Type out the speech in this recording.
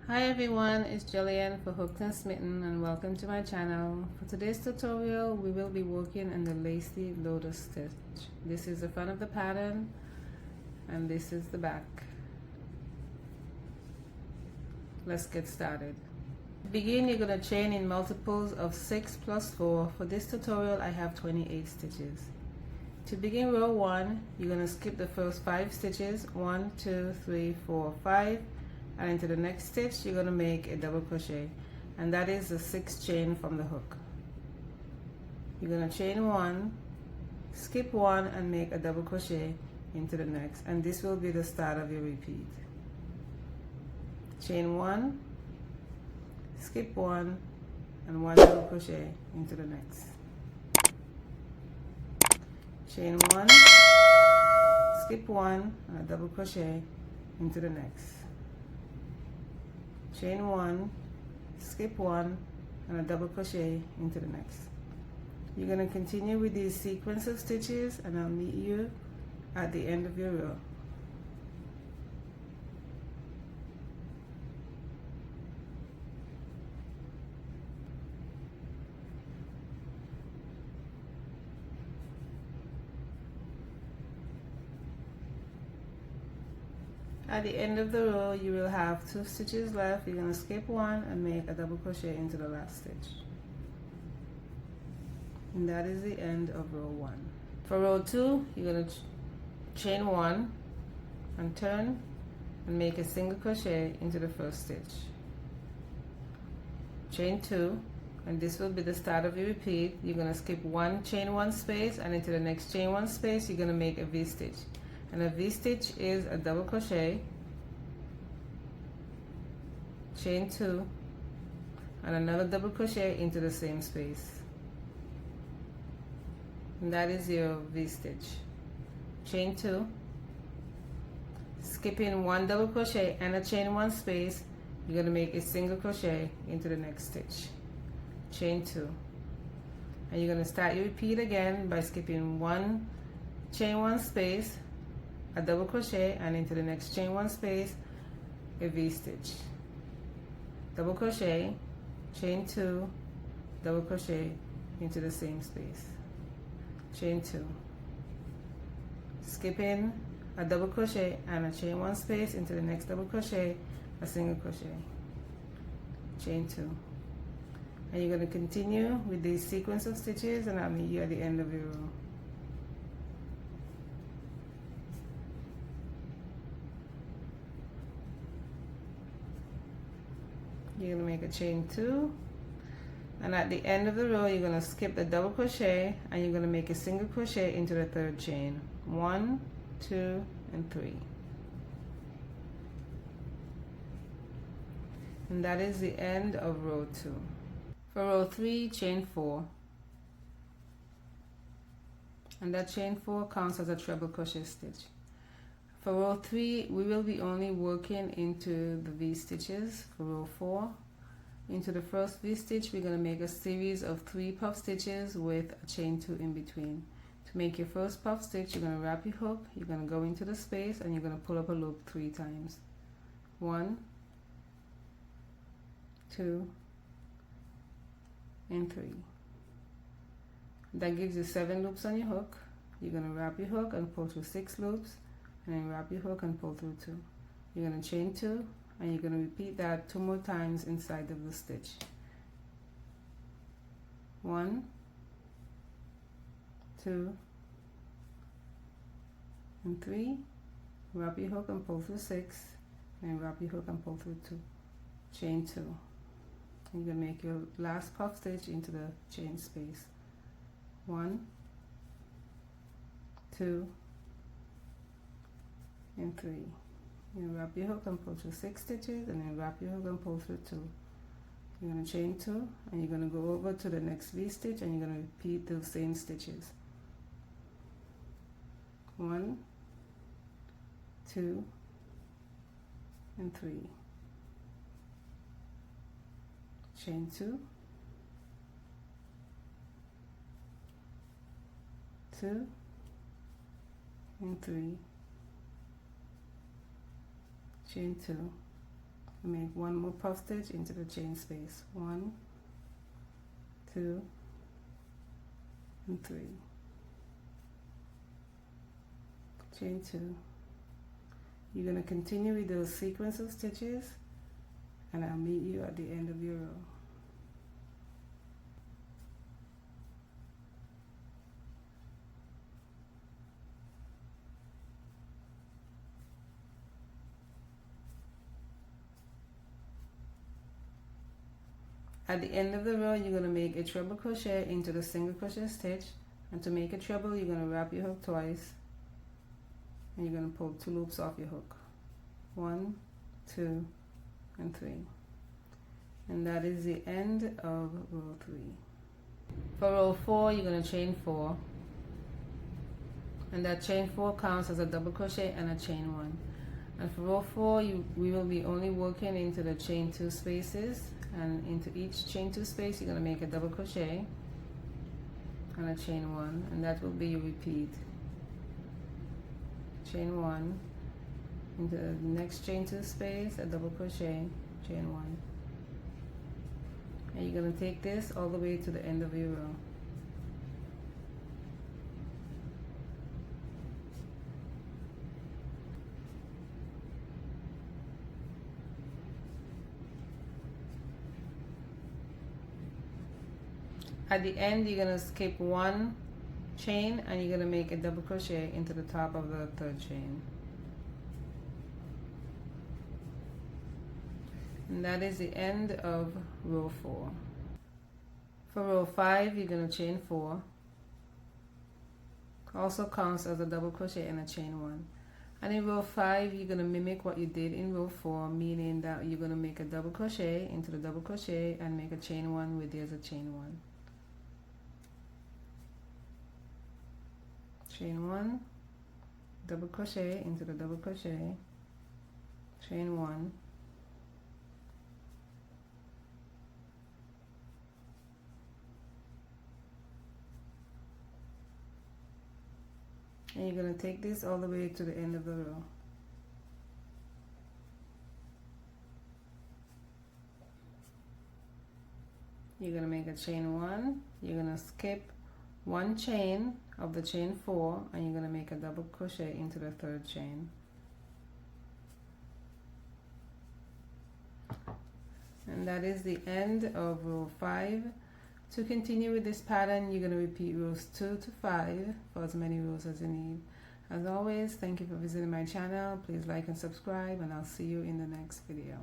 Hi everyone, it's Gillian for Hooked and Smitten and welcome to my channel. For today's tutorial, we will be working in the Lacy Lotus stitch. This is the front of the pattern and this is the back. Let's get started. To begin, you're going to chain in multiples of 6 plus 4. For this tutorial, I have 28 stitches. To begin row 1, you're going to skip the first 5 stitches, 1, 2, 3, 4, 5. And into the next stitch you're going to make a double crochet, and that is the 6th chain from the hook. You're going to chain 1, skip 1 and make a double crochet into the next, and this will be the start of your repeat. Chain 1, skip 1 and 1 double crochet into the next. Chain 1, skip 1 and a double crochet into the next. Chain 1, skip 1 and a double crochet into the next. You're going to continue with these sequence of stitches and I'll meet you at the end of your row. At the end of the row, you will have 2 stitches left. You're going to skip 1 and make a double crochet into the last stitch. And that is the end of row 1. For row 2, you're going to chain 1 and turn and make a single crochet into the first stitch. Chain 2, and this will be the start of your repeat. You're going to skip 1, chain 1 space, and into the next chain 1 space, you're going to make a V-stitch. And a V-stitch is a double crochet, chain 2 and another double crochet into the same space, and that is your V-stitch. Chain 2, skipping 1 double crochet and a chain 1 space, you're going to make a single crochet into the next stitch. Chain 2, and you're going to start your repeat again by skipping 1 chain 1 space, a double crochet, and into the next chain 1 space, a V-stitch. Double crochet, chain 2, double crochet into the same space. Chain 2. Skipping a double crochet and a chain 1 space into the next double crochet, a single crochet. Chain 2. And you're going to continue with this sequence of stitches and I'll meet you at the end of your row. You're going to make a chain 2, and at the end of the row you're going to skip the double crochet and you're going to make a single crochet into the 3rd chain. 1, 2 and 3, and that is the end of row 2. For row 3, chain 4, and that chain 4 counts as a treble crochet stitch. For row 3, we will be only working into the V-stitches. For row 4, into the first V-stitch, we're going to make a series of 3 puff stitches with a chain 2 in between. To make your first puff stitch, you're going to wrap your hook, you're going to go into the space, and you're going to pull up a loop 3 times. 1, 2, and 3. That gives you 7 loops on your hook. You're going to wrap your hook and pull through 6 loops. And then wrap your hook and pull through 2. You're going to chain 2 and you're going to repeat that 2 more times inside of the stitch. 1, 2, and 3. Wrap your hook and pull through 6, and wrap your hook and pull through 2. Chain 2. You're going to make your last puff stitch into the chain space. 1, 2, and 3. You wrap your hook and pull through 6 stitches, and then wrap your hook and pull through 2. You're going to chain 2 and you're going to go over to the next V-stitch and you're going to repeat those same stitches. 1, 2, and 3. Chain 2, 2, and 3. Chain 2, make one more puff stitch into the chain space. 1, 2, and 3. Chain 2. You're going to continue with those sequence of stitches, and I'll meet you at the end of your row. At the end of the row, you're going to make a treble crochet into the single crochet stitch, and to make a treble, you're going to wrap your hook twice, and you're going to pull 2 loops off your hook. 1, 2, and 3. And that is the end of row 3. For row 4, you're going to chain 4, and that chain 4 counts as a double crochet and a chain 1. And for row 4, we will be only working into the chain 2 spaces, and into each chain 2 space, you're going to make a double crochet and a chain 1, and that will be your repeat. Chain 1 into the next chain 2 space, a double crochet, chain 1, and you're going to take this all the way to the end of your row. At the end, you're going to skip 1 chain, and you're going to make a double crochet into the top of the 3rd chain. And that is the end of row 4. For row 5, you're going to chain 4. Also counts as a double crochet and a chain 1. And in row 5, you're going to mimic what you did in row 4, meaning that you're going to make a double crochet into the double crochet and make a chain 1 where there's a chain 1. Chain 1, double crochet into the double crochet, chain 1, and you're going to take this all the way to the end of the row. You're going to make a chain 1, you're going to skip 1 chain of the chain 4, and you're going to make a double crochet into the 3rd chain. And that is the end of row 5. To continue with this pattern, you're going to repeat rows 2 to 5 for as many rows as you need. As always, thank you for visiting my channel. Please like and subscribe, and I'll see you in the next video.